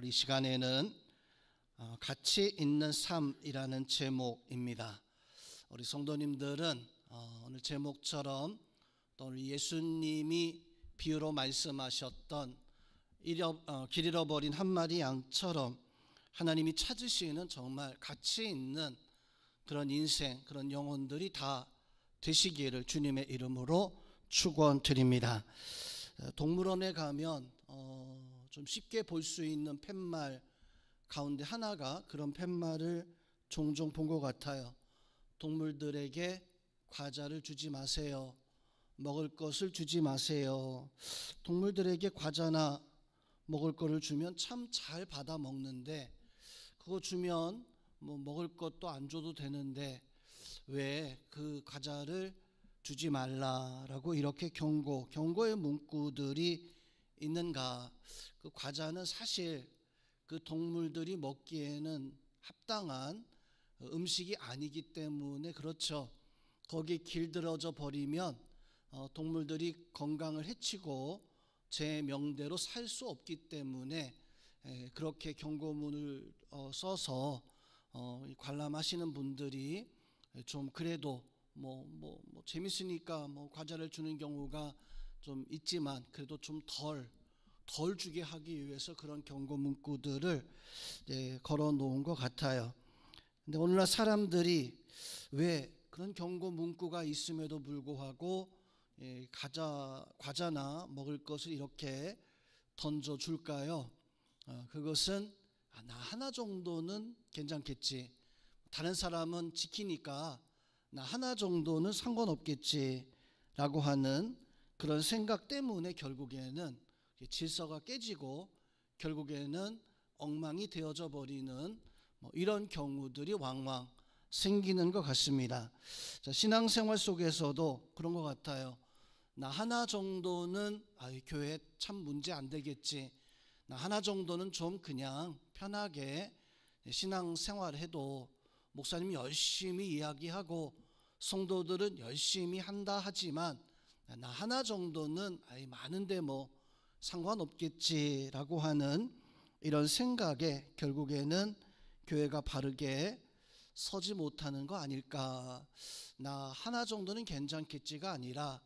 우리 시간에는 가치 있는 삶이라는 제목입니다. 우리 성도님들은 오늘 제목처럼 또 우리 예수님이 비유로 말씀하셨던 길 잃어버린 한 마리 양처럼 하나님이 찾으시는 정말 가치 있는 그런 인생, 그런 영혼들이 다 되시기를 주님의 이름으로 축원드립니다. 동물원에 가면 좀 쉽게 볼 수 있는 팻말 가운데 하나가 그런 팻말을 종종 본 것 같아요. 동물들에게 과자를 주지 마세요. 먹을 것을 주지 마세요. 동물들에게 과자나 먹을 것을 주면 참 잘 받아 먹는데, 그거 주면 뭐 먹을 것도 안 줘도 되는데 왜 그 과자를 주지 말라라고 이렇게 경고의 문구들이 있는가? 그 과자는 사실 그 동물들이 먹기에는 합당한 음식이 아니기 때문에 그렇죠. 거기 길들어져 버리면 동물들이 건강을 해치고 제 명대로 살 수 없기 때문에 그렇게 경고문을 써서 관람하시는 분들이 좀 그래도 뭐 재밌으니까 뭐 과자를 주는 경우가 좀 있지만 그래도 좀 덜 주게 하기 위해서 그런 경고 문구들을 걸어 놓은 것 같아요. 근데 오늘날 사람들이 왜 그런 경고 문구가 있음에도 불구하고 과자나 먹을 것을 이렇게 던져 줄까요? 그것은 나 하나 정도는 괜찮겠지, 다른 사람은 지키니까 나 하나 정도는 상관없겠지 라고 하는 그런 생각 때문에 결국에는 질서가 깨지고 결국에는 엉망이 되어져 버리는 이런 경우들이 왕왕 생기는 것 같습니다. 신앙생활 속에서도 그런 것 같아요. 나 하나 정도는 교회 참 문제 안 되겠지, 나 하나 정도는 좀 그냥 편하게 신앙생활해도 목사님이 열심히 이야기하고 성도들은 열심히 한다 하지만 나 하나 정도는 많은데 뭐 상관없겠지라고 하는 이런 생각에 결국에는 교회가 바르게 서지 못하는 거 아닐까. 나 하나 정도는 괜찮겠지가 아니라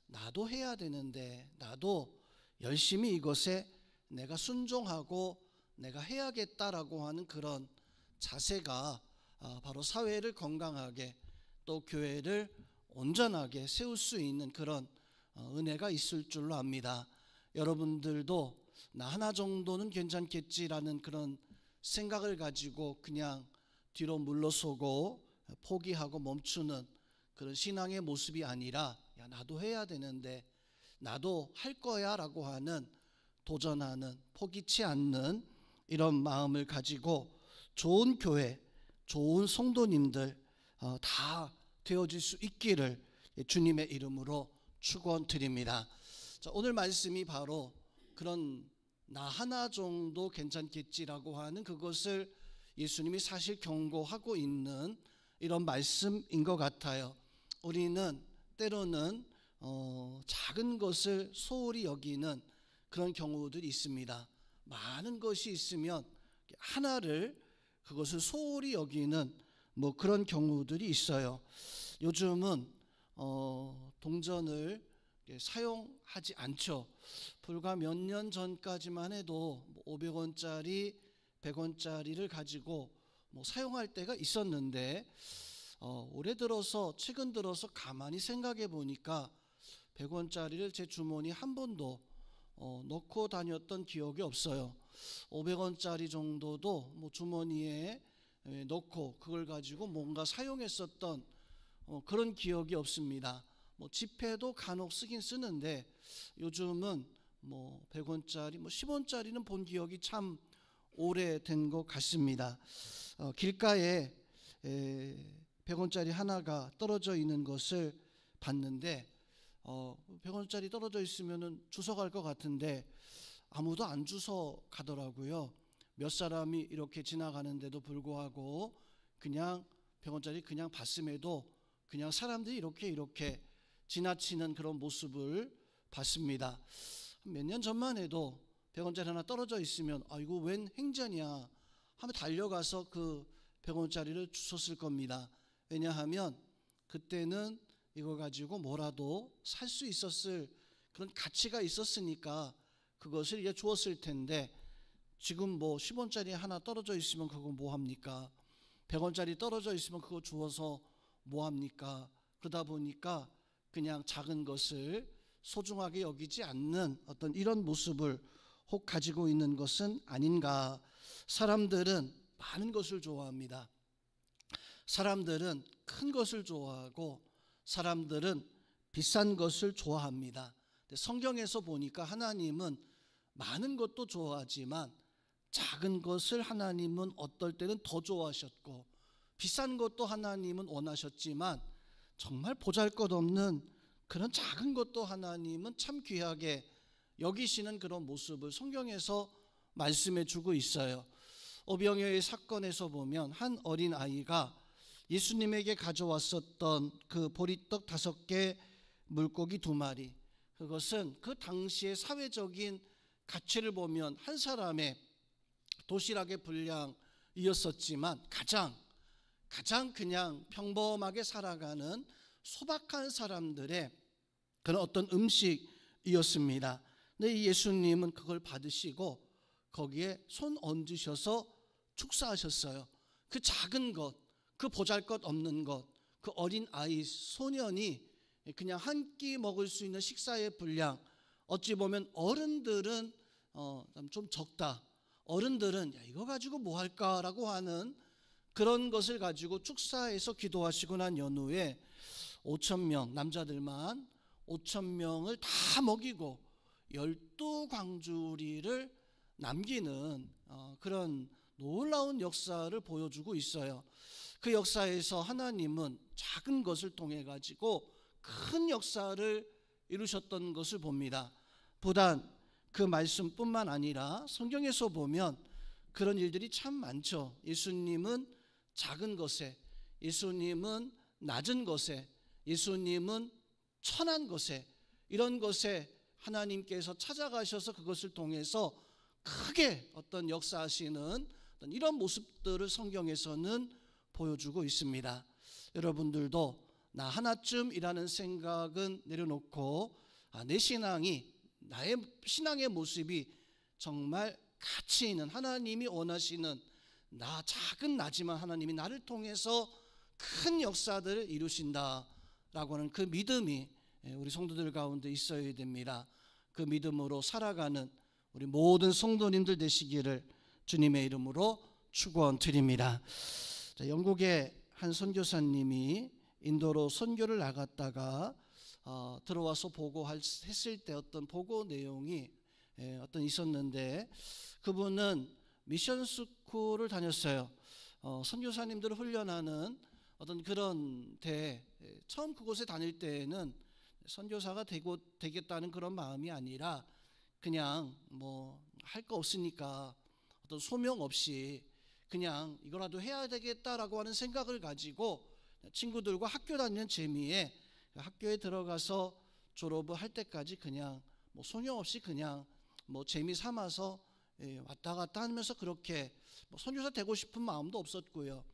나도 해야 되는데, 나도 열심히 이것에 내가 순종하고 내가 해야겠다라고 하는 그런 자세가 바로 사회를 건강하게 또 교회를 온전하게 세울 수 있는 그런 은혜가 있을 줄로 압니다. 여러분들도 나 하나 정도는 괜찮겠지라는 그런 생각을 가지고 그냥 뒤로 물러서고 포기하고 멈추는 그런 신앙의 모습이 아니라, 야 나도 해야 되는데, 나도 할 거야 라고 하는 도전하는, 포기치 않는 이런 마음을 가지고 좋은 교회, 좋은 성도님들 다 되어질 수 있기를 주님의 이름으로 축원드립니다. 오늘 말씀이 바로 그런 나 하나 정도 괜찮겠지라고 하는 그것을 예수님이 사실 경고하고 있는 이런 말씀인 것 같아요. 우리는 때로는 작은 것을 소홀히 여기는 그런 경우들이 있습니다. 많은 것이 있으면 하나를, 그것을 소홀히 여기는 그런 경우들이 있어요. 요즘은 동전을 사용하지 않죠. 불과 몇 년 전까지만 해도 500원짜리, 100원짜리를 가지고 사용할 때가 있었는데 올해 들어서, 최근 들어서 가만히 생각해 보니까 100원짜리를 제 주머니에 한 번도 넣고 다녔던 기억이 없어요. 500원짜리 정도도 주머니에 넣고 그걸 가지고 뭔가 사용했었던 그런 기억이 없습니다. 지폐도 간혹 쓰긴 쓰는데 요즘은 100원짜리, 10원짜리는 본 기억이 참 오래된 것 같습니다. 길가에 100원짜리 하나가 떨어져 있는 것을 봤는데 100원짜리 떨어져 있으면 주워 갈 것 같은데 아무도 안 주워 가더라고요. 몇 사람이 이렇게 지나가는데도 불구하고 그냥 100원짜리 그냥 봤음에도 그냥 사람들이 이렇게 지나치는 그런 모습을 봤습니다. 몇 년 전만 해도 100원짜리 하나 떨어져 있으면 이거 웬 행전이야 하면 달려가서 그 100원짜리를 주웠을 겁니다. 왜냐하면 그때는 이거 가지고 뭐라도 살 수 있었을 그런 가치가 있었으니까 그것을 이제 주었을 텐데, 지금 뭐 10원짜리 하나 떨어져 있으면 그거 뭐 합니까? 100원짜리 떨어져 있으면 그거 주워서 뭐 합니까? 그러다 보니까 그냥 작은 것을 소중하게 여기지 않는 어떤 이런 모습을 혹 가지고 있는 것은 아닌가. 사람들은 많은 것을 좋아합니다. 사람들은 큰 것을 좋아하고 사람들은 비싼 것을 좋아합니다. 성경에서 보니까 하나님은 많은 것도 좋아하지만 작은 것을 하나님은 어떨 때는 더 좋아하셨고, 비싼 것도 하나님은 원하셨지만 정말 보잘것없는 그런 작은 것도 하나님은 참 귀하게 여기시는 그런 모습을 성경에서 말씀해 주고 있어요. 오병이어의 사건에서 보면 한 어린 아이가 예수님에게 가져왔었던 그 보리떡 5개, 물고기 2마리, 그것은 그 당시의 사회적인 가치를 보면 한 사람의 도시락의 분량이었었지만 가장 그냥 평범하게 살아가는 소박한 사람들의 그런 어떤 음식이었습니다. 근데 예수님은 그걸 받으시고 거기에 손 얹으셔서 축사하셨어요. 그 작은 것, 그 보잘것없는 것, 그 어린 아이 소년이 그냥 한 끼 먹을 수 있는 식사의 분량, 어찌 보면 어른들은 좀 적다, 어른들은 이거 가지고 뭐 할까라고 하는 그런 것을 가지고 축사해서 기도하시고 난 연후에 5,000명, 남자들만 5,000명을 다 먹이고 12광주리를 남기는 그런 놀라운 역사를 보여주고 있어요. 그 역사에서 하나님은 작은 것을 통해 가지고 큰 역사를 이루셨던 것을 봅니다. 보단 그 말씀뿐만 아니라 성경에서 보면 그런 일들이 참 많죠. 예수님은 작은 것에, 예수님은 낮은 것에, 예수님은 천한 것에, 이런 것에 하나님께서 찾아가셔서 그것을 통해서 크게 어떤 역사하시는 어떤 이런 모습들을 성경에서는 보여주고 있습니다. 여러분들도 나 하나쯤이라는 생각은 내려놓고 내 신앙이, 나의 신앙의 모습이 정말 가치 있는, 하나님이 원하시는, 나 작은 나지만 하나님이 나를 통해서 큰 역사들을 이루신다라고 하는 그 믿음이 우리 성도들 가운데 있어야 됩니다. 그 믿음으로 살아가는 우리 모든 성도님들 되시기를 주님의 이름으로 축원드립니다. 영국의 한 선교사님이 인도로 선교를 나갔다가 들어와서 보고했을 때 어떤 보고 내용이 어떤 있었는데, 그분은 미션 스쿨을 다녔어요. 선교사님들을 훈련하는 어떤 그런 처음 그곳에 다닐 때에는 선교사가 되겠다는 그런 마음이 아니라 그냥 뭐 할 거 없으니까 어떤 소명 없이 그냥 이거라도 해야 되겠다라고 하는 생각을 가지고 친구들과 학교 다니는 재미에 학교에 들어가서 졸업을 할 때까지 그냥 뭐 소명 없이 그냥 뭐 재미 삼아서 왔다 갔다 하면서 그렇게 뭐 선교사 되고 싶은 마음도 없었고요.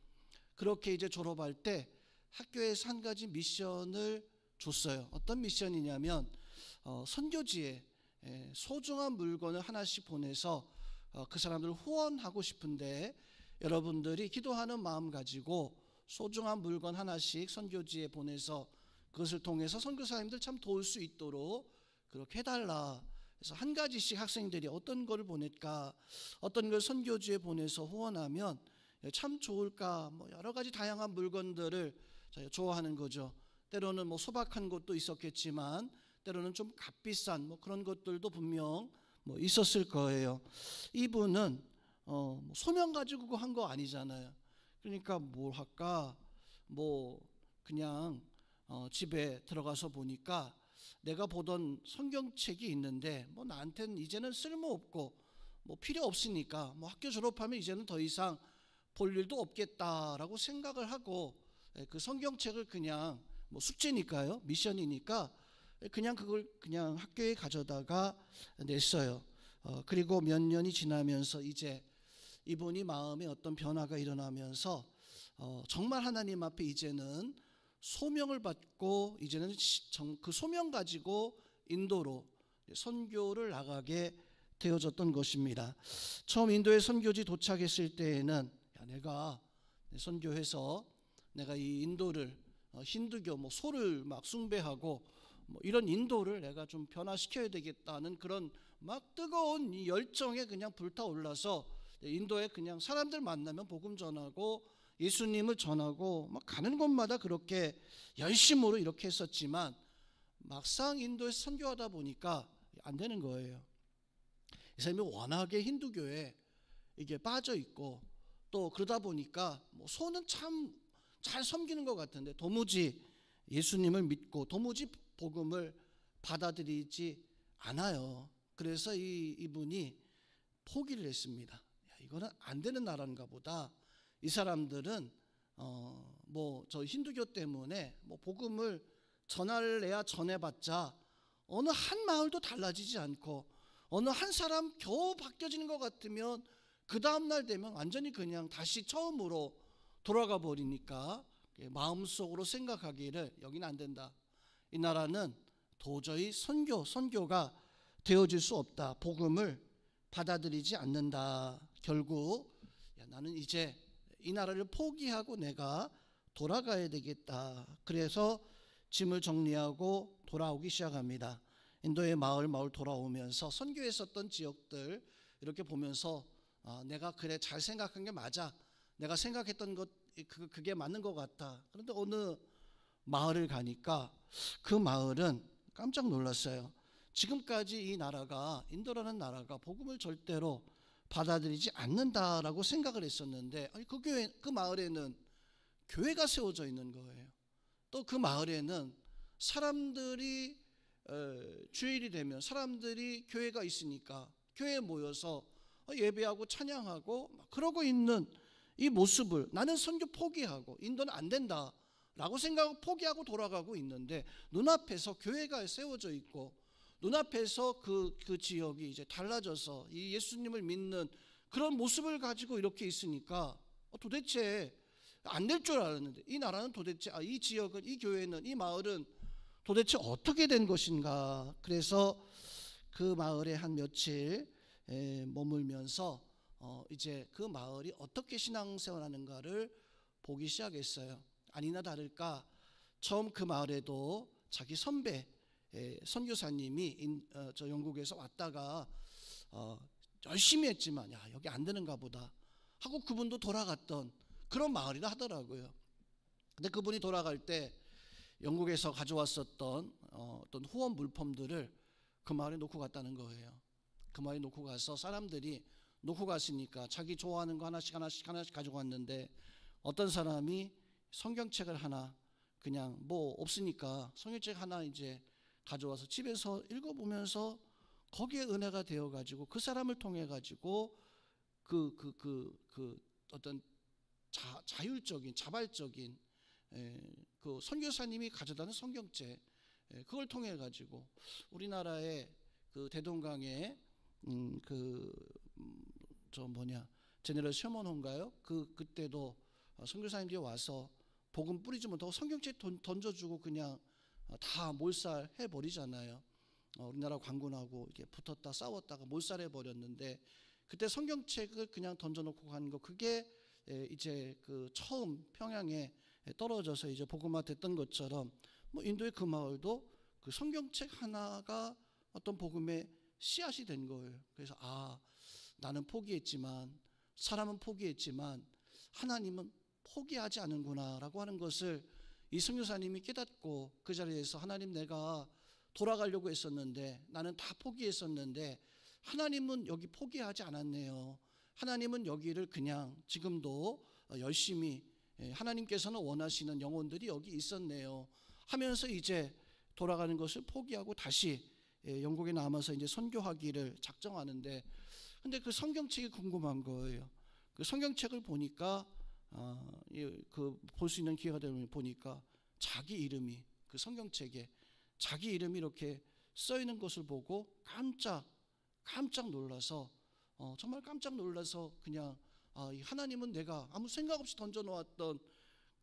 그렇게 이제 졸업할 때 학교에서 한 가지 미션을 줬어요. 어떤 미션이냐면 선교지에 소중한 물건을 하나씩 보내서 그 사람들을 후원하고 싶은데, 여러분들이 기도하는 마음 가지고 소중한 물건 하나씩 선교지에 보내서 그것을 통해서 선교사님들 참 도울 수 있도록 그렇게 해달라. 그래서 한 가지씩 학생들이 어떤 걸 보낼까, 어떤 걸 선교지에 보내서 후원하면 참 좋을까, 뭐 여러 가지 다양한 물건들을 좋아하는 거죠. 때로는 뭐 소박한 것도 있었겠지만 때로는 좀 값비싼 뭐 그런 것들도 분명 뭐 있었을 거예요. 이분은 소명 가지고 그거 한 거 아니잖아요. 그러니까 뭘 할까, 뭐 그냥 집에 들어가서 보니까 내가 보던 성경책이 있는데 뭐 나한테는 이제는 쓸모없고 뭐 필요 없으니까 뭐 학교 졸업하면 이제는 더 이상 볼 일도 없겠다라고 생각을 하고 그 성경책을 그냥 뭐 숙제니까요, 미션이니까 그냥 그걸 그냥 학교에 가져다가 냈어요. 그리고 몇 년이 지나면서 이제 이분이 마음에 어떤 변화가 일어나면서 정말 하나님 앞에 이제는 소명을 받고 이제는 그 소명 가지고 인도로 선교를 나가게 되어졌던 것입니다. 처음 인도에 선교지 도착했을 때에는 내가 선교해서 내가 이 인도를 힌두교 소를 막 숭배하고 이런 인도를 내가 좀 변화시켜야 되겠다는 그런 막 뜨거운 이 열정에 그냥 불타올라서 인도에 그냥 사람들 만나면 복음 전하고 예수님을 전하고 막 가는 곳마다 그렇게 열심으로 이렇게 했었지만 막상 인도에서 선교하다 보니까 안 되는 거예요. 이 사람이 워낙에 힌두교에 이게 빠져 있고 또 그러다 보니까 소는 참 잘 섬기는 것 같은데 도무지 예수님을 믿고 도무지 복음을 받아들이지 않아요. 그래서 이분이 포기를 했습니다. 이거는 안 되는 나라인가 보다. 이 사람들은 저 힌두교 때문에 복음을 전할래야 전해봤자 어느 한 마을도 달라지지 않고 어느 한 사람 겨우 바뀌어지는 것 같으면 그 다음날 되면 완전히 그냥 다시 처음으로 돌아가 버리니까 마음속으로 생각하기를 여기는 안 된다. 이 나라는 도저히 선교가 되어질 수 없다. 복음을 받아들이지 않는다. 결국 나는 이제 이 나라를 포기하고 내가 돌아가야 되겠다. 그래서 짐을 정리하고 돌아오기 시작합니다. 인도의 마을 돌아오면서 선교했었던 지역들 이렇게 보면서 내가 그래 잘 생각한 게 맞아. 내가 생각했던 것 그게 맞는 것 같아. 그런데 어느 마을을 가니까 그 마을은 깜짝 놀랐어요. 지금까지 이 나라가 인도라는 나라가 복음을 절대로 받아들이지 않는다라고 생각을 했었는데 그 마을에는 교회가 세워져 있는 거예요. 또 그 마을에는 사람들이 주일이 되면 사람들이 교회가 있으니까 교회에 모여서 예배하고 찬양하고 그러고 있는 이 모습을 나는 선교 포기하고 인도는 안 된다라고 생각하고 포기하고 돌아가고 있는데 눈앞에서 교회가 세워져 있고 눈앞에서 그 지역이 이제 달라져서 이 예수님을 믿는 그런 모습을 가지고 이렇게 있으니까 도대체 안 될 줄 알았는데 이 나라는 도대체 이 지역은 이 교회는 이 마을은 도대체 어떻게 된 것인가. 그래서 그 마을에 한 며칠 머물면서 이제 그 마을이 어떻게 신앙생활하는가를 보기 시작했어요. 아니나 다를까 처음 그 마을에도 자기 선배 선교사님이 저 영국에서 왔다가 열심히 했지만 여기 안 되는가 보다 하고 그분도 돌아갔던 그런 마을이라 하더라고요. 근데 그분이 돌아갈 때 영국에서 가져왔었던 어떤 후원 물품들을 그 마을에 놓고 갔다는 거예요. 그 마을에 놓고 가서 사람들이 놓고 갔으니까 자기 좋아하는 거 하나씩 가지고 왔는데 어떤 사람이 성경책을 하나 그냥 없으니까 성경책 하나 이제 가져와서 집에서 읽어보면서 거기에 은혜가 되어가지고 그 사람을 통해 가지고 그 어떤 자율적인 자발적인 그 선교사님이 가져다는 성경책 그걸 통해 가지고 우리나라의 그 대동강에 제네럴 셔먼호인가요? 그때도 선교사님들이 와서 복음 뿌리지 못하고 성경책 던져주고 그냥 다 몰살해 버리잖아요. 우리나라 관군하고 이렇게 붙었다 싸웠다가 몰살해 버렸는데 그때 성경책을 그냥 던져놓고 간 거 그게 이제 그 처음 평양에 떨어져서 이제 복음화 됐던 것처럼 인도의 그 마을도 그 성경책 하나가 어떤 복음의 씨앗이 된 거예요. 그래서 나는 포기했지만 사람은 포기했지만 하나님은 포기하지 않는구나라고 하는 것을 이 선교사님이 깨닫고 그 자리에서 하나님 내가 돌아가려고 했었는데 나는 다 포기했었는데 하나님은 여기 포기하지 않았네요. 하나님은 여기를 그냥 지금도 열심히 하나님께서는 원하시는 영혼들이 여기 있었네요 하면서 이제 돌아가는 것을 포기하고 다시 영국에 남아서 이제 선교하기를 작정하는데 근데 그 성경책이 궁금한 거예요. 그 성경책을 보니까 볼 수 있는 기회가 되면 보니까 자기 이름이 그 성경책에 자기 이름이 이렇게 써 있는 것을 보고 깜짝 깜짝 놀라서 정말 깜짝 놀라서 그냥 이 하나님은 내가 아무 생각 없이 던져놓았던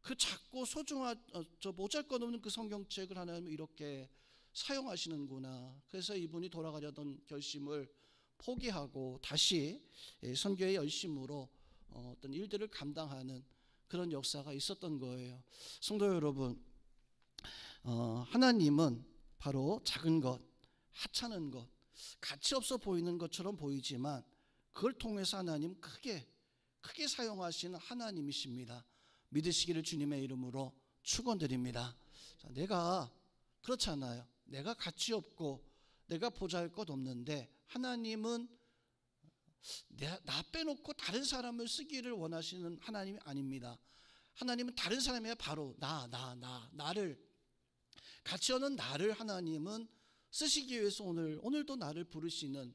그 작고 소중한 저 보잘것없는 그 성경책을 하나님은 이렇게 사용하시는구나. 그래서 이분이 돌아가려던 결심을 포기하고 다시 선교의 열심으로 어떤 일들을 감당하는 그런 역사가 있었던 거예요. 성도 여러분, 하나님은 바로 작은 것, 하찮은 것, 가치 없어 보이는 것처럼 보이지만 그걸 통해서 하나님 크게 사용하시는 하나님이십니다. 믿으시기를 주님의 이름으로 축원드립니다. 내가 그렇잖아요. 내가 가치 없고 내가 보잘것 없는데 하나님은 나 빼놓고 다른 사람을 쓰기를 원하시는 하나님이 아닙니다. 하나님은 다른 사람이 바로 나를, 가치 없는 나를 하나님은 쓰시기 위해서 오늘도 나를 부르시는,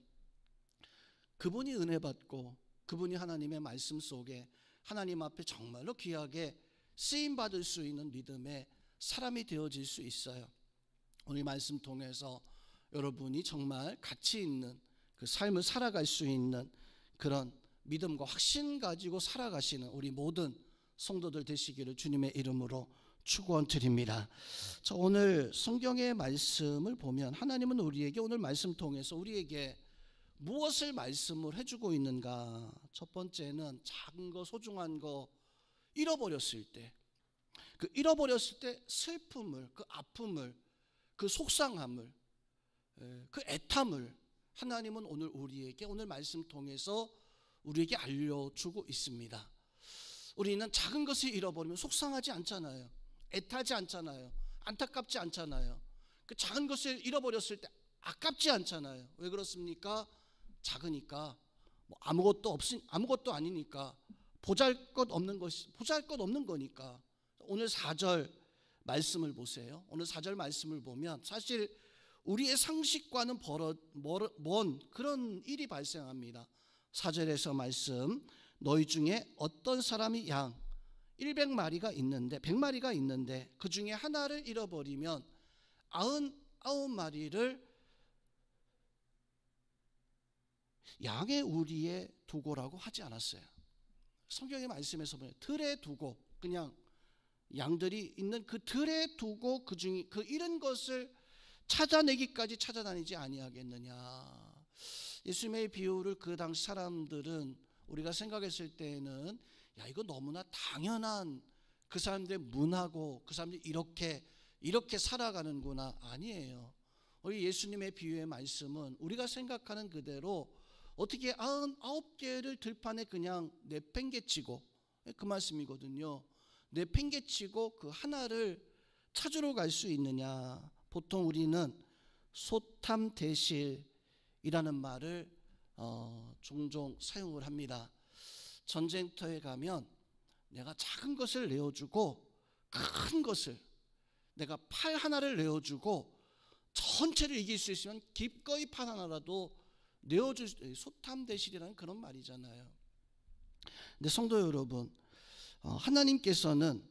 그분이 은혜 받고 그분이 하나님의 말씀 속에 하나님 앞에 정말로 귀하게 쓰임 받을 수 있는 믿음의 사람이 되어질 수 있어요. 오늘 말씀 통해서 여러분이 정말 가치 있는 그 삶을 살아갈 수 있는 그런 믿음과 확신 가지고 살아가시는 우리 모든 성도들 되시기를 주님의 이름으로 축원드립니다. 자, 오늘 성경의 말씀을 보면 하나님은 우리에게 오늘 말씀 통해서 우리에게 무엇을 말씀을 해주고 있는가? 첫 번째는 작은 거, 소중한 거 잃어버렸을 때, 그 잃어버렸을 때 슬픔을, 그 아픔을, 그 속상함을, 그 애탐을 하나님은 오늘 말씀 통해서 우리에게 알려주고 있습니다. 우리는 작은 것을 잃어버리면 속상하지 않잖아요. 애타지 않잖아요. 안타깝지 않잖아요. 그 작은 것을 잃어버렸을 때 아깝지 않잖아요. 왜 그렇습니까? 작으니까, 아무것도 아니니까, 보잘것 없는 거니까. 오늘 4절 말씀을 보세요. 오늘 4절 말씀을 보면 사실 우리의 상식과는 먼 그런 일이 발생합니다. 4절에서 말씀, 너희 중에 어떤 사람이 양 100마리가 있는데 100마리가 있는데 그 중에 하나를 잃어버리면 99마리를 양의 우리에 두고라고 하지 않았어요. 성경의 말씀에서 보면 들에 두고, 그냥 양들이 있는 그 들에 두고 그 중에 그 잃은 것을 찾아내기까지 찾아다니지 아니하겠느냐. 예수님의 비유를 그 당시 사람들은 우리가 생각했을 때에는 야, 이거 너무나 당연한, 그 사람들의 문화고 그 사람들이 이렇게 살아가는구나. 아니에요. 우리 예수님의 비유의 말씀은 우리가 생각하는 그대로 어떻게 99개를 들판에 그냥 내팽개치고, 그 말씀이거든요. 내팽개치고 그 하나를 찾으러 갈 수 있느냐. 보통 우리는 소탐대실이라는 말을 종종 사용을 합니다. 전쟁터에 가면 내가 작은 것을 내어주고 큰 것을, 내가 팔 하나를 내어주고 전체를 이길 수 있으면 기꺼이 팔 하나라도 내어줄 소탐대실이라는 그런 말이잖아요. 근데 성도 여러분, 하나님께서는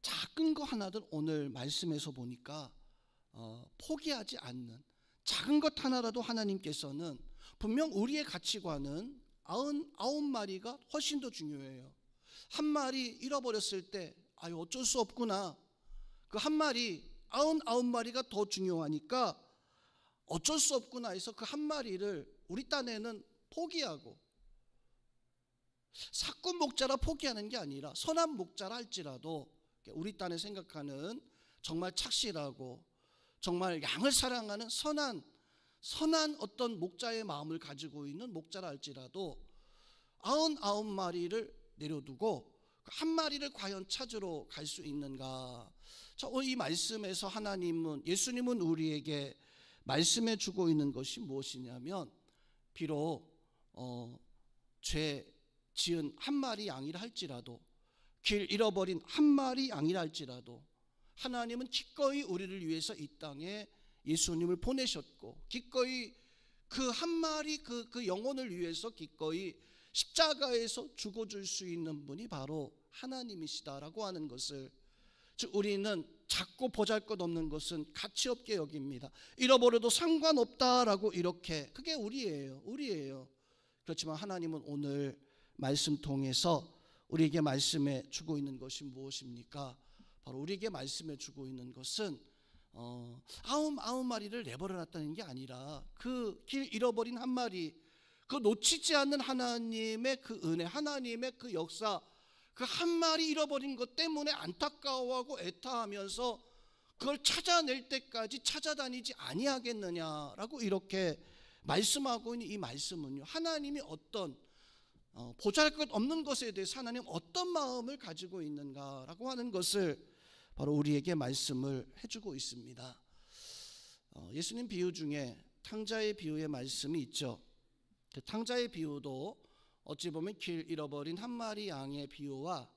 작은 거 하나든 오늘 말씀에서 보니까 포기하지 않는 작은 것 하나라도 하나님께서는, 분명 우리의 가치관은 99마리가 훨씬 더 중요해요. 한 마리 잃어버렸을 때 어쩔 수 없구나. 그 한 마리, 99마리가 더 중요하니까 어쩔 수 없구나 해서 그 한 마리를 우리 딴에는 포기하고, 사꾼 목자라 포기하는 게 아니라 선한 목자라 할지라도 우리 딴에 생각하는 정말 착실하고 정말 양을 사랑하는 선한 어떤 목자의 마음을 가지고 있는 목자라 할지라도 99마리를 내려두고 한 마리를 과연 찾으러 갈 수 있는가. 이 말씀에서 예수님은 우리에게 말씀해 주고 있는 것이 무엇이냐면, 비록 죄 지은 한 마리 양이라 할지라도, 길 잃어버린 한 마리 양이라 할지라도 하나님은 기꺼이 우리를 위해서 이 땅에 예수님을 보내셨고, 기꺼이 그 한 마리 그 영혼을 위해서 기꺼이 십자가에서 죽어줄 수 있는 분이 바로 하나님이시다라고 하는 것을 즉 우리는 작고 보잘것없는 것은 가치 없게 여깁니다. 잃어버려도 상관없다라고 이렇게, 그게 우리예요. 그렇지만 하나님은 오늘 말씀 통해서 우리에게 말씀해 주고 있는 것이 무엇입니까? 바로 우리에게 말씀해 주고 있는 것은 99마리를 내버려놨다는 게 아니라 그 길 잃어버린 한 마리, 그 놓치지 않는 하나님의 그 은혜, 하나님의 그 역사, 그 한 마리 잃어버린 것 때문에 안타까워하고 애타하면서 그걸 찾아낼 때까지 찾아다니지 아니하겠느냐라고 이렇게 말씀하고 있는 이 말씀은요, 하나님이 어떤 보잘것없는 것에 대해서 하나님 어떤 마음을 가지고 있는가라고 하는 것을 바로 우리에게 말씀을 해주고 있습니다. 예수님 비유 중에 탕자의 비유의 말씀이 있죠. 그 탕자의 비유도 어찌 보면 길 잃어버린 한 마리 양의 비유와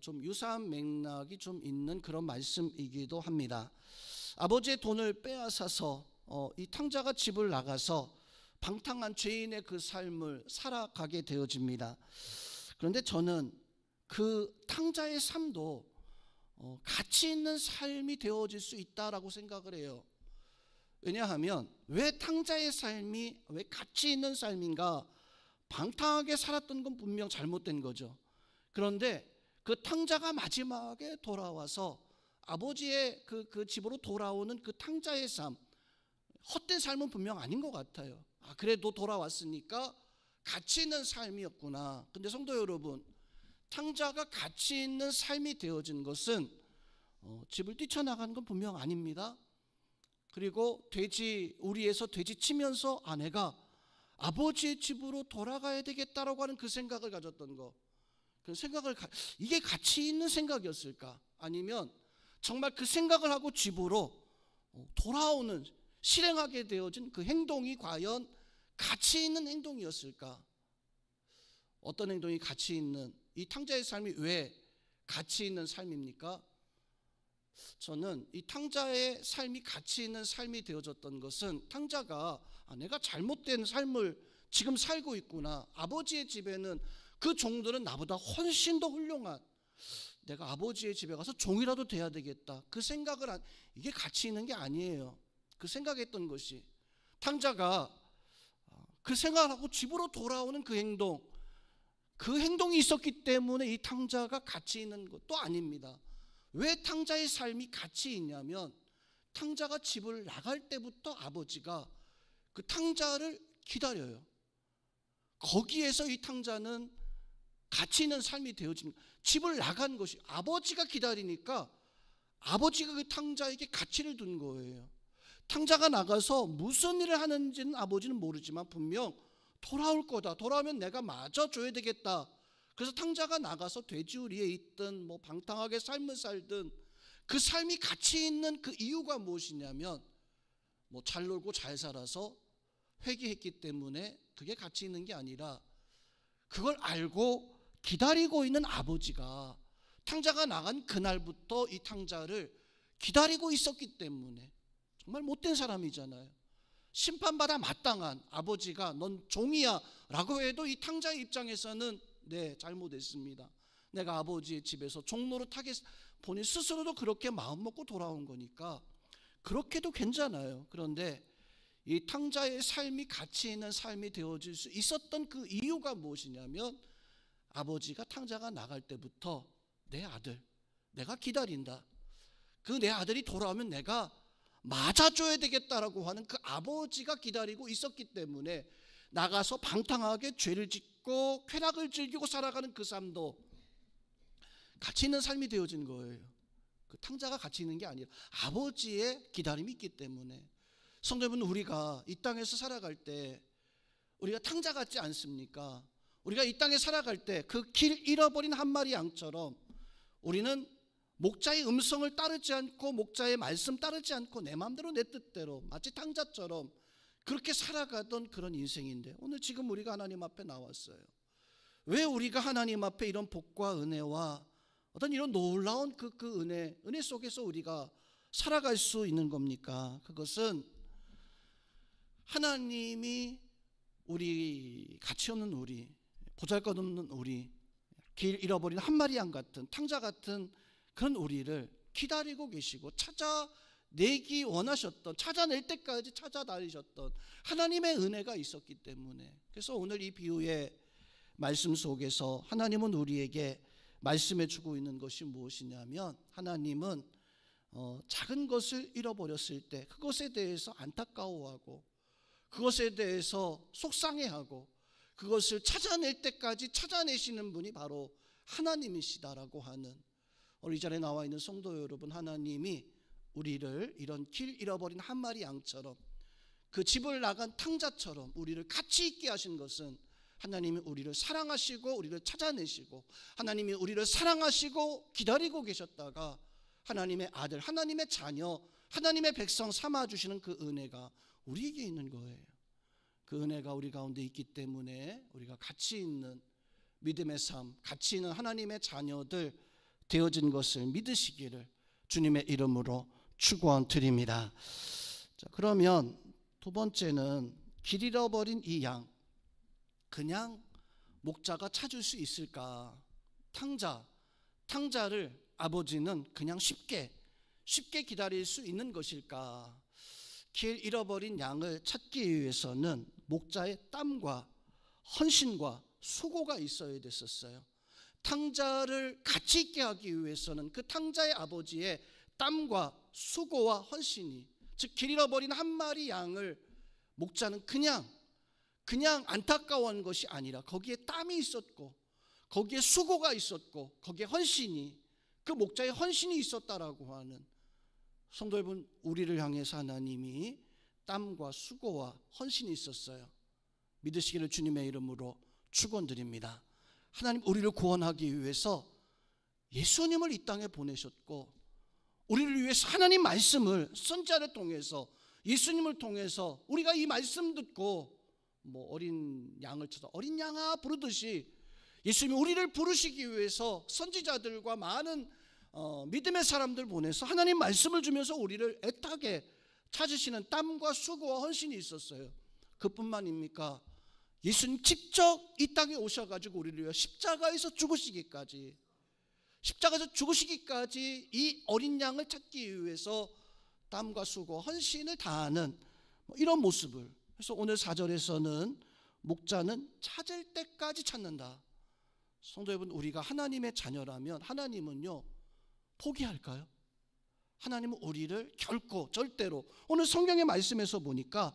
좀 유사한 맥락이 좀 있는 그런 말씀이기도 합니다. 아버지의 돈을 빼앗아서 이 탕자가 집을 나가서 방탕한 죄인의 그 삶을 살아가게 되어집니다. 그런데 저는 그 탕자의 삶도 가치 있는 삶이 되어질 수 있다라고 생각을 해요. 왜냐하면 왜 탕자의 삶이 왜 가치 있는 삶인가? 방탕하게 살았던 건 분명 잘못된 거죠. 그런데 그 탕자가 마지막에 돌아와서 아버지의 그 집으로 돌아오는 그 탕자의 삶, 헛된 삶은 분명 아닌 것 같아요. 그래도 돌아왔으니까 가치 있는 삶이었구나. 근데 성도 여러분, 탕자가 가치 있는 삶이 되어진 것은 집을 뛰쳐나간 건 분명 아닙니다. 그리고 우리에서 돼지 치면서 아내가 아버지의 집으로 돌아가야 되겠다라고 하는 그 생각을 가졌던 거, 그 생각을 이게 가치 있는 생각이었을까? 아니면 정말 그 생각을 하고 집으로 돌아오는, 실행하게 되어진 그 행동이 과연 가치 있는 행동이었을까? 어떤 행동이 가치 있는, 이 탕자의 삶이 왜 가치 있는 삶입니까? 저는 이 탕자의 삶이 가치 있는 삶이 되어졌던 것은 탕자가 내가 잘못된 삶을 지금 살고 있구나. 아버지의 집에는 그 종들은 나보다 훨씬 더 훌륭한, 내가 아버지의 집에 가서 종이라도 돼야 되겠다. 그 생각을 이게 가치 있는 게 아니에요. 그 생각했던 것이, 탕자가 그 생각하고 집으로 돌아오는 그 행동이 있었기 때문에 이 탕자가 가치 있는 것도 아닙니다. 왜 탕자의 삶이 가치 있냐면, 탕자가 집을 나갈 때부터 아버지가 그 탕자를 기다려요. 거기에서 이 탕자는 가치 있는 삶이 되어집니다. 집을 나간 것이 아버지가 기다리니까 아버지가 그 탕자에게 가치를 둔 거예요. 탕자가 나가서 무슨 일을 하는지는 아버지는 모르지만 분명 돌아올 거다. 돌아오면 내가 맞아줘야 되겠다. 그래서 탕자가 나가서 돼지우리에 있든 방탕하게 삶을 살든 그 삶이 가치 있는 그 이유가 무엇이냐면 잘 놀고 잘 살아서 회개했기 때문에 그게 가치 있는 게 아니라, 그걸 알고 기다리고 있는 아버지가 탕자가 나간 그날부터 이 탕자를 기다리고 있었기 때문에, 정말 못된 사람이잖아요. 심판받아 마땅한 아버지가 넌 종이야 라고 해도 이 탕자의 입장에서는 네, 잘못했습니다. 내가 아버지의 집에서 종노릇하겠, 본인 스스로도 그렇게 마음먹고 돌아온 거니까 그렇게도 괜찮아요. 그런데 이 탕자의 삶이 가치 있는 삶이 되어질 수 있었던 그 이유가 무엇이냐면, 아버지가 탕자가 나갈 때부터 내 아들, 내가 기다린다. 그 내 아들이 돌아오면 내가 맞아줘야 되겠다라고 하는 그 아버지가 기다리고 있었기 때문에 나가서 방탕하게 죄를 짓고 쾌락을 즐기고 살아가는 그 삶도 가치 있는 삶이 되어진 거예요. 그 탕자가 가치 있는 게 아니라 아버지의 기다림이 있기 때문에. 성도 여러분, 우리가 이 땅에서 살아갈 때 우리가 탕자 같지 않습니까? 우리가 이 땅에 살아갈 때 그 길 잃어버린 한 마리 양처럼 우리는 목자의 음성을 따르지 않고, 목자의 말씀 따르지 않고 내 마음대로 내 뜻대로 마치 탕자처럼 그렇게 살아가던 그런 인생인데, 오늘 지금 우리가 하나님 앞에 나왔어요. 왜 우리가 하나님 앞에 이런 복과 은혜와 어떤 이런 놀라운 그 은혜 속에서 우리가 살아갈 수 있는 겁니까? 그것은 하나님이 우리, 가치 없는 우리, 보잘것없는 우리, 길 잃어버린 한 마리 양 같은, 탕자 같은 그런 우리를 기다리고 계시고 찾아내기 원하셨던, 찾아낼 때까지 찾아다니셨던 하나님의 은혜가 있었기 때문에, 그래서 오늘 이 비유의 말씀 속에서 하나님은 우리에게 말씀해 주고 있는 것이 무엇이냐면, 하나님은 작은 것을 잃어버렸을 때 그것에 대해서 안타까워하고 그것에 대해서 속상해하고 그것을 찾아낼 때까지 찾아내시는 분이 바로 하나님이시다라고 하는, 우리 이 자리에 나와 있는 성도 여러분, 하나님이 우리를 이런 길 잃어버린 한 마리 양처럼, 그 집을 나간 탕자처럼 우리를 같이 있게 하신 것은, 하나님이 우리를 사랑하시고 우리를 찾아내시고 하나님이 우리를 사랑하시고 기다리고 계셨다가 하나님의 아들, 하나님의 자녀, 하나님의 백성 삼아주시는 그 은혜가 우리에게 있는 거예요. 그 은혜가 우리 가운데 있기 때문에 우리가 가치 있는 믿음의 삶, 가치 있는 하나님의 자녀들 되어진 것을 믿으시기를 주님의 이름으로 축원드립니다. 자, 그러면 두 번째는, 길 잃어버린 이 양, 그냥 목자가 찾을 수 있을까? 탕자를 아버지는 그냥 쉽게 기다릴 수 있는 것일까? 길 잃어버린 양을 찾기 위해서는 목자의 땀과 헌신과 수고가 있어야 됐었어요. 탕자를 가치 있게 하기 위해서는 그 탕자의 아버지의 땀과 수고와 헌신이, 즉 길 잃어버린 한 마리 양을 목자는 그냥 안타까워한 것이 아니라 거기에 땀이 있었고 거기에 수고가 있었고 거기에 헌신이, 그 목자의 헌신이 있었다라고 하는, 성도 여러분, 우리를 향해서 하나님이 땀과 수고와 헌신이 있었어요. 믿으시기를 주님의 이름으로 축원드립니다. 하나님 우리를 구원하기 위해서 예수님을 이 땅에 보내셨고, 우리를 위해서 하나님 말씀을 선지자를 통해서, 예수님을 통해서 우리가 이 말씀 듣고 어린 양을 쳐서 어린 양아 부르듯이 예수님이 우리를 부르시기 위해서 선지자들과 많은 믿음의 사람들 보내서 하나님 말씀을 주면서 우리를 애타게 찾으시는 땀과 수고와 헌신이 있었어요. 그뿐만입니까? 예수님 직접 이 땅에 오셔가지고 우리를 위해 십자가에서 죽으시기까지 이 어린 양을 찾기 위해서 땀과 수고, 헌신을 다하는 이런 모습을, 그래서 오늘 4절에서는 목자는 찾을 때까지 찾는다. 성도 여러분, 우리가 하나님의 자녀라면 하나님은요 포기할까요? 하나님은 우리를 결코 절대로, 오늘 성경의 말씀에서 보니까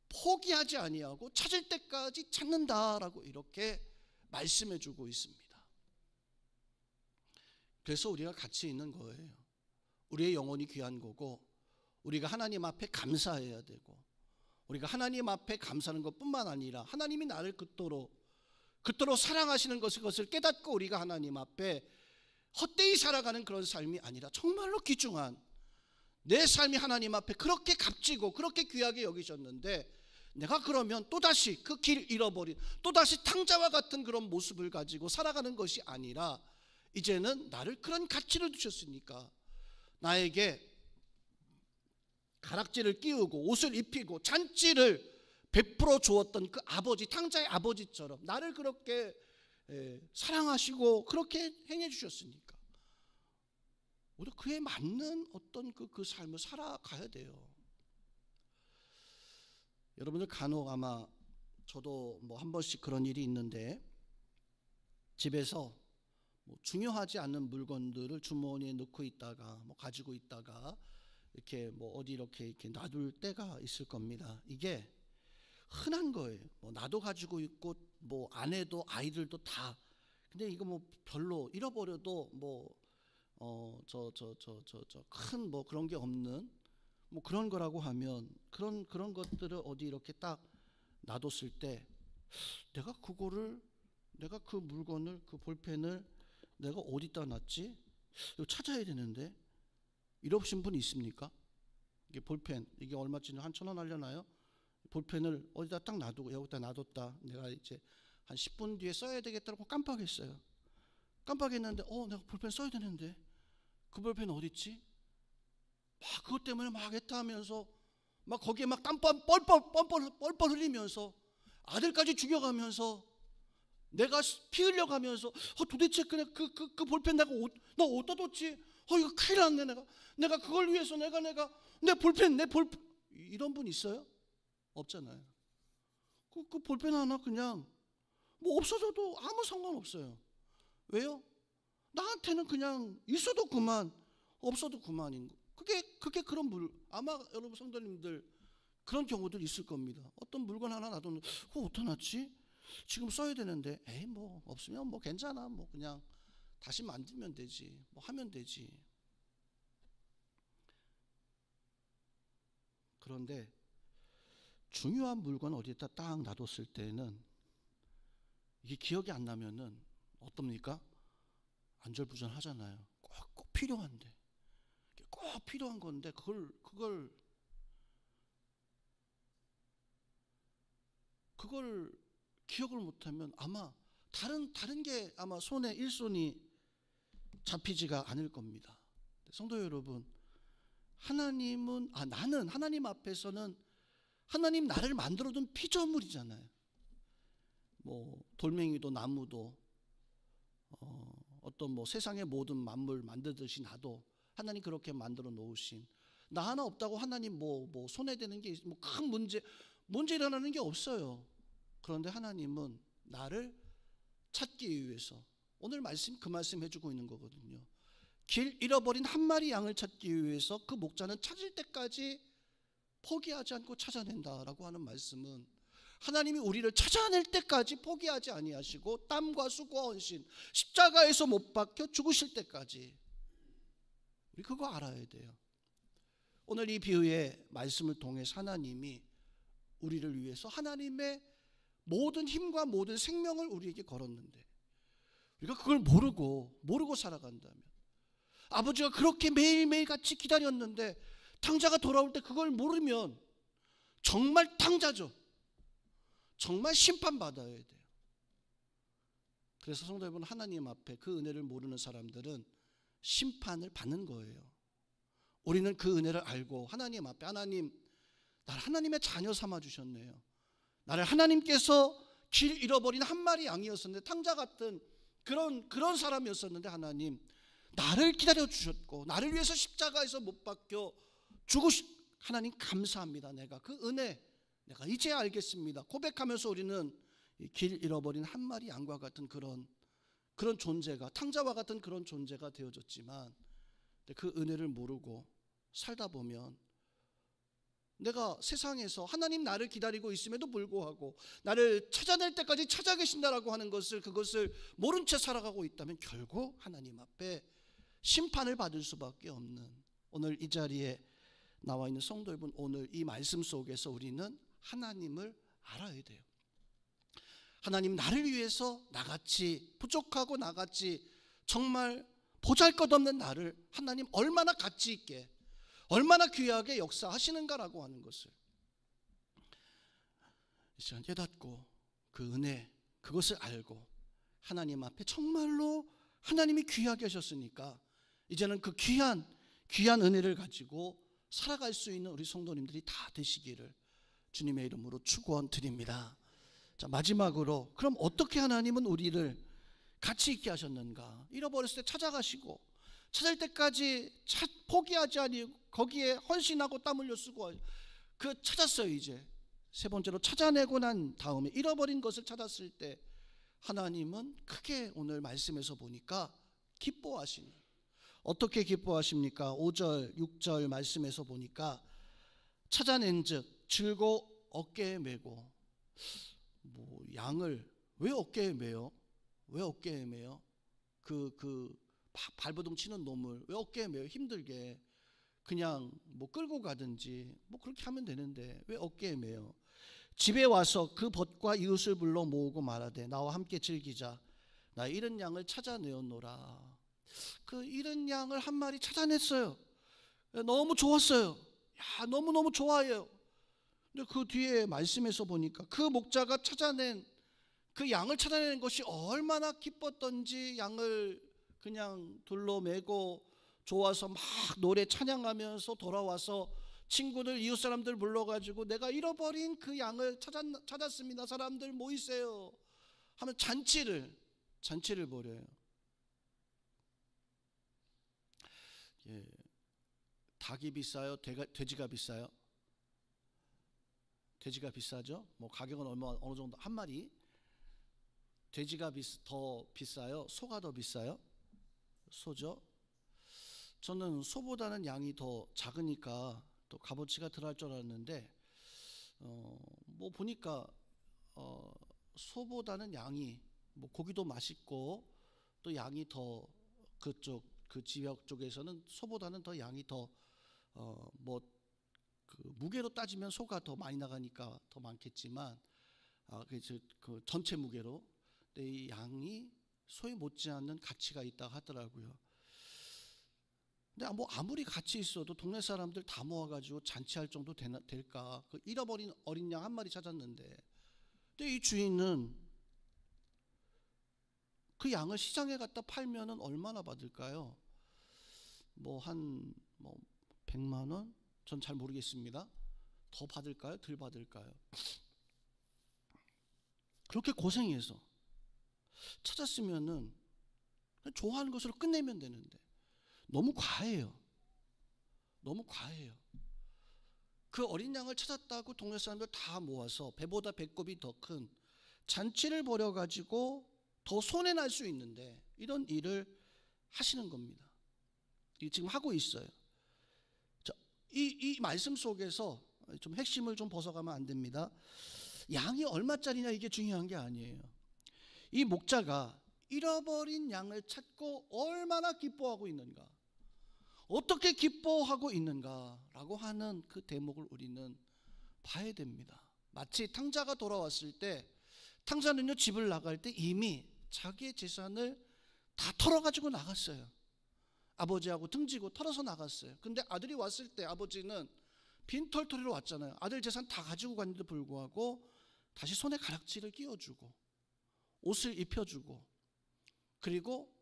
포기하지 아니하고 찾을 때까지 찾는다라고 이렇게 말씀해 주고 있습니다. 그래서 우리가 가치 있는 거예요. 우리의 영혼이 귀한 거고, 우리가 하나님 앞에 감사해야 되고, 우리가 하나님 앞에 감사하는 것뿐만 아니라 하나님이 나를 그토록 사랑하시는 것을 깨닫고 우리가 하나님 앞에 헛되이 살아가는 그런 삶이 아니라 정말로 귀중한 내 삶이 하나님 앞에 그렇게 값지고 그렇게 귀하게 여기셨는데, 내가 그러면 또다시 그 길 잃어버린, 또다시 탕자와 같은 그런 모습을 가지고 살아가는 것이 아니라, 이제는 나를 그런 가치를 주셨으니까 나에게 가락지를 끼우고 옷을 입히고 잔치를 베풀어 주었던 그 아버지, 탕자의 아버지처럼 나를 그렇게 사랑하시고 그렇게 행해 주셨으니까 우리가 그에 맞는 어떤 그 삶을 살아가야 돼요. 여러분들 간혹 아마, 저도 한 번씩 그런 일이 있는데, 집에서 중요하지 않은 물건들을 주머니에 넣고 있다가 가지고 있다가 이렇게 어디 이렇게 놔둘 때가 있을 겁니다. 이게 흔한 거예요. 나도 가지고 있고 아내도 아이들도 다. 근데 이거 별로 잃어버려도 큰 그런 게 없는 그런 거라고 하면, 그런 것들을 어디 이렇게 딱 놔뒀을 때, 내가 그 물건을, 그 볼펜을 내가 어디다 놨지? 이거 찾아야 되는데. 잃어보신 분 있습니까? 이게 볼펜, 이게 얼마쯤, 한 1,000원 하려나요? 볼펜을 어디다 딱 놔두고, 여기다 놔뒀다, 내가 이제 한 10분 뒤에 써야 되겠다고 깜빡했어요. 깜빡했는데 내가 볼펜 써야 되는데 그 볼펜 어디 있지? 그것 때문에 애타하면서 거기에 땀 뻘뻘 흘리면서, 아들까지 죽여가면서, 내가 피 흘려가면서 도대체 그냥 그 볼펜 내가 어디다 뒀지? 이거 큰일 났네. 내가 그걸 위해서 내 볼펜 이런 분 있어요? 없잖아요. 그 볼펜 하나 그냥 뭐 없어져도 아무 상관없어요. 왜요? 나한테는 그냥 있어도 그만, 없어도 그만인 거. 그게 그런 아마 여러분 성도님들 그런 경우들 있을 겁니다. 어떤 물건 하나 놔두면 어떡하지? 지금 써야 되는데 에이 뭐 없으면 뭐 괜찮아. 뭐 그냥 다시 만들면 되지. 뭐 하면 되지. 그런데 중요한 물건 어디에다 딱 놔뒀을 때는 이게 기억이 안 나면은 어떻습니까? 안절부절하잖아요. 꼭 필요한데, 꼭 필요한 건데 그걸 기억을 못하면 아마 다른 게 아마 손에 일손이 잡히지가 않을 겁니다. 성도 여러분, 나는 하나님 앞에서는 하나님 나를 만들어둔 피조물이잖아요. 뭐 돌멩이도 나무도 어떤 뭐 세상의 모든 만물 만들듯이 나도 하나님 그렇게 만들어 놓으신 나 하나 없다고 하나님 뭐 손에 대는 게 뭐 큰 문제 일어나는 게 없어요. 그런데 하나님은 나를 찾기 위해서 오늘 말씀 그 말씀 해주고 있는 거거든요. 길 잃어버린 한 마리 양을 찾기 위해서 그 목자는 찾을 때까지 포기하지 않고 찾아낸다라고 하는 말씀은 하나님이 우리를 찾아낼 때까지 포기하지 아니하시고 땀과 수고와 헌신 십자가에서 못 박혀 죽으실 때까지 우리 그거 알아야 돼요. 오늘 이 비유의 말씀을 통해서 하나님이 우리를 위해서 하나님의 모든 힘과 모든 생명을 우리에게 걸었는데 우리가 그걸 모르고 살아간다면 아버지가 그렇게 매일매일 같이 기다렸는데 탕자가 돌아올 때 그걸 모르면 정말 탕자죠. 정말 심판받아야 돼요. 그래서 성도 여러분, 하나님 앞에 그 은혜를 모르는 사람들은 심판을 받는 거예요. 우리는 그 은혜를 알고 하나님 앞에 하나님, 나를 하나님의 자녀 삼아 주셨네요. 나를 하나님께서 길 잃어버린 한 마리 양이었었는데 탕자 같은 그런 사람이었었는데 하나님 나를 기다려 주셨고 나를 위해서 십자가에서 못 박혀 하나님 감사합니다. 내가 그 은혜 내가 이제 알겠습니다. 고백하면서 우리는 길 잃어버린 한 마리 양과 같은 그런 존재가 탕자와 같은 그런 존재가 되어졌지만 그 은혜를 모르고 살다 보면 내가 세상에서 하나님 나를 기다리고 있음에도 불구하고 나를 찾아낼 때까지 찾아 계신다라고 하는 그것을 모른 채 살아가고 있다면 결국 하나님 앞에 심판을 받을 수밖에 없는 오늘 이 자리에 나와 있는 성도 여러분, 오늘 이 말씀 속에서 우리는 하나님을 알아야 돼요. 하나님 나를 위해서 나같이 부족하고 나같이 정말 보잘것없는 나를 하나님 얼마나 가치 있게 얼마나 귀하게 역사하시는가라고 하는 것을 이 시간 깨닫고 그 은혜 그것을 알고 하나님 앞에 정말로 하나님이 귀하게 하셨으니까 이제는 그 귀한 은혜를 가지고 살아갈 수 있는 우리 성도님들이 다 되시기를 주님의 이름으로 축원드립니다. 자, 마지막으로 그럼 어떻게 하나님은 우리를 가치 있게 하셨는가? 잃어버렸을 때 찾아가시고 찾을 때까지 포기하지 아니고 거기에 헌신하고 땀 흘려 쓰고 찾았어요. 이제 세 번째로 찾아내고 난 다음에 잃어버린 것을 찾았을 때 하나님은 크게 오늘 말씀에서 보니까 기뻐하시는. 어떻게 기뻐하십니까? 5절 6절 말씀에서 보니까 찾아낸즉 들고 어깨에 메고 뭐 양을 왜 어깨에 메요? 왜 어깨에 메요? 그 발버둥 치는 놈을 왜 어깨에 메요? 힘들게 그냥 뭐 끌고 가든지 뭐 그렇게 하면 되는데 왜 어깨에 메요? 집에 와서 그 벗과 이웃을 불러 모으고 말하되 나와 함께 즐기자. 나 잃은 양을 찾아내었노라. 그 잃은 양을 한 마리 찾아냈어요. 너무 좋았어요. 야, 너무너무 좋아해요. 근데 그 뒤에 말씀에서 보니까 그 목자가 찾아낸 그 양을 찾아내는 것이 얼마나 기뻤던지 양을 그냥 둘러매고 좋아서 막 노래 찬양하면서 돌아와서 친구들 이웃 사람들 불러가지고 내가 잃어버린 그 양을 찾았습니다. 사람들 모이세요 하면 잔치를 벌여요. 예, 닭이 비싸요? 돼지가 비싸요? 돼지가 비싸죠? 뭐 가격은 어느 정도 한 마리? 돼지가 더 비싸요? 소가 더 비싸요? 소죠. 저는 소보다는 양이 더 작으니까 또 값어치가 덜할 줄 알았는데 뭐 보니까 소보다는 양이 뭐 고기도 맛있고 또 양이 더 그쪽 그 지역 쪽에서는 소보다는 더 양이 더 뭐 그 무게로 따지면 소가 더 많이 나가니까 더 많겠지만 그 전체 무게로 근데 이 양이 소에 못지않는 가치가 있다 하더라고요. 근데 뭐 아무리 같이 있어도 동네 사람들 다 모아가지고 잔치할 정도 될까? 그 잃어버린 어린 양 한 마리 찾았는데, 근데 이 주인은 그 양을 시장에 갖다 팔면은 얼마나 받을까요? 뭐 100만 원? 전 잘 모르겠습니다. 더 받을까요? 덜 받을까요? 그렇게 고생해서 찾았으면은 좋아하는 것으로 끝내면 되는데 너무 과해요. 너무 과해요. 그 어린 양을 찾았다고 동네 사람들 다 모아서 배보다 배꼽이 더 큰 잔치를 벌여가지고 더 손해날 수 있는데 이런 일을 하시는 겁니다. 지금 하고 있어요. 이 말씀 속에서 좀 핵심을 좀 벗어가면 안 됩니다. 양이 얼마짜리냐 이게 중요한 게 아니에요. 이 목자가 잃어버린 양을 찾고 얼마나 기뻐하고 있는가, 어떻게 기뻐하고 있는가라고 하는 그 대목을 우리는 봐야 됩니다. 마치 탕자가 돌아왔을 때, 탕자는요 집을 나갈 때 이미 자기의 재산을 다 털어가지고 나갔어요. 아버지하고 등지고 털어서 나갔어요. 근데 아들이 왔을 때 아버지는 빈털터리로 왔잖아요. 아들 재산 다 가지고 갔는데도 불구하고 다시 손에 가락지를 끼워주고 옷을 입혀주고, 그리고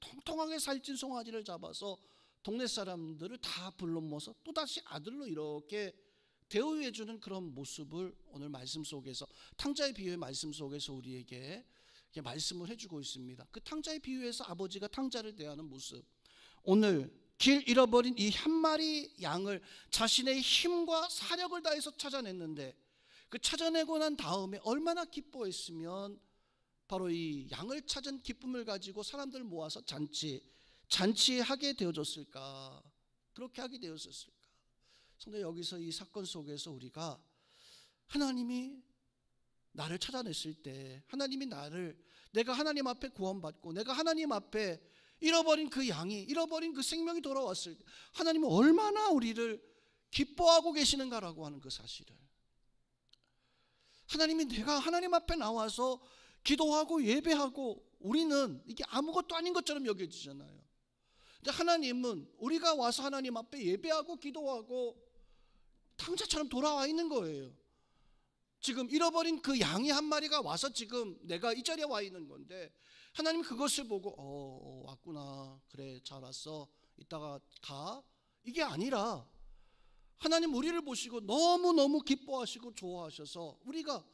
통통하게 살찐 송아지를 잡아서 동네 사람들을 다 불러 모아서 또다시 아들로 이렇게 대우해주는 그런 모습을 오늘 말씀 속에서, 탕자의 비유의 말씀 속에서 우리에게 말씀을 해주고 있습니다. 그 탕자의 비유에서 아버지가 탕자를 대하는 모습, 오늘 길 잃어버린 이 한 마리 양을 자신의 힘과 사력을 다해서 찾아냈는데, 그 찾아내고 난 다음에 얼마나 기뻐했으면 바로 이 양을 찾은 기쁨을 가지고 사람들 모아서 잔치하게 되어졌을까, 그렇게 하게 되었을까. 성도, 여기서 이 사건 속에서 우리가 하나님이 나를 찾아냈을 때, 하나님이 내가 하나님 앞에 구원받고 내가 하나님 앞에 잃어버린 그 양이, 잃어버린 그 생명이 돌아왔을 때 하나님은 얼마나 우리를 기뻐하고 계시는가라고 하는 그 사실을, 하나님이 내가 하나님 앞에 나와서 기도하고 예배하고 우리는 이게 아무것도 아닌 것처럼 여겨지잖아요. 근데 하나님은 우리가 와서 하나님 앞에 예배하고 기도하고 탕자처럼 돌아와 있는 거예요. 지금 잃어버린 그 양이 한 마리가 와서 지금 내가 이 자리에 와 있는 건데, 하나님 그것을 보고 왔구나, 그래 잘 왔어, 이따가 가, 이게 아니라 하나님 우리를 보시고 너무너무 기뻐하시고 좋아하셔서 우리가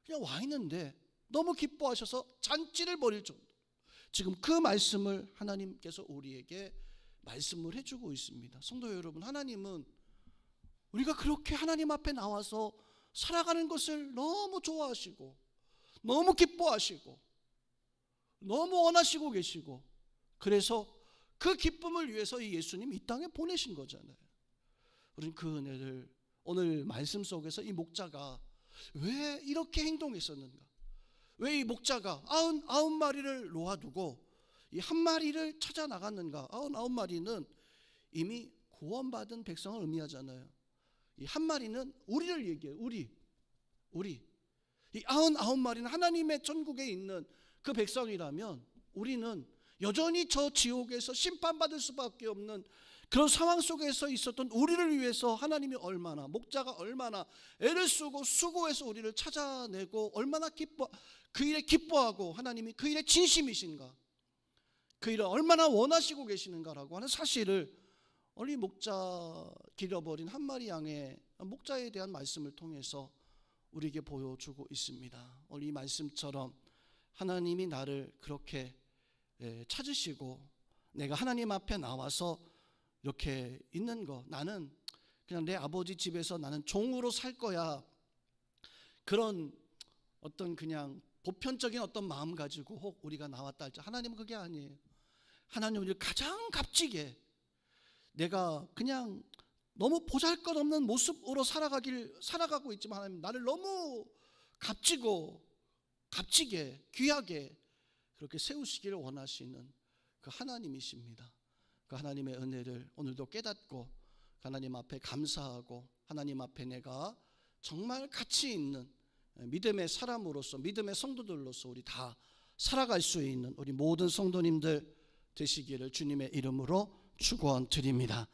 그냥 와 있는데 너무 기뻐하셔서 잔치를 벌일 정도, 지금 그 말씀을 하나님께서 우리에게 말씀을 해주고 있습니다. 성도 여러분, 하나님은 우리가 그렇게 하나님 앞에 나와서 살아가는 것을 너무 좋아하시고 너무 기뻐하시고 너무 원하시고 계시고, 그래서 그 기쁨을 위해서 이 예수님 이 땅에 보내신 거잖아요. 우리는 그 은혜를 오늘 말씀 속에서 이 목자가 왜 이렇게 행동했었는가, 왜 이 목자가 99마리를 놓아두고 이 한 마리를 찾아 나갔는가. 99마리는 이미 구원받은 백성을 의미하잖아요. 이 한 마리는 우리를 얘기해요. 우리 이 99마리는 하나님의 천국에 있는 그 백성이라면, 우리는 여전히 저 지옥에서 심판받을 수밖에 없는 그런 상황 속에서 있었던 우리를 위해서 하나님이 얼마나, 목자가 얼마나 애를 쓰고 수고해서 우리를 찾아내고 얼마나 그 일에 기뻐하고 하나님이 그 일에 진심이신가, 그 일을 얼마나 원하시고 계시는가라고 하는 사실을 우리 목자, 길어버린 한 마리 양의 목자에 대한 말씀을 통해서 우리에게 보여주고 있습니다. 오늘 이 말씀처럼 하나님이 나를 그렇게 찾으시고 내가 하나님 앞에 나와서 이렇게 있는 거, 나는 그냥 내 아버지 집에서 나는 종으로 살 거야, 그런 어떤 그냥 보편적인 어떤 마음 가지고 혹 우리가 나왔다 할지, 하나님은 그게 아니에요. 하나님은 우리를 가장 값지게, 내가 그냥 너무 보잘것없는 모습으로 살아가고 있지만 하나님 나를 너무 값지게 귀하게 그렇게 세우시기를 원하시는 그 하나님이십니다. 그 하나님의 은혜를 오늘도 깨닫고 하나님 앞에 감사하고, 하나님 앞에 내가 정말 가치 있는 믿음의 사람으로서, 믿음의 성도들로서 우리 다 살아갈 수 있는 우리 모든 성도님들 되시기를 주님의 이름으로 축원드립니다.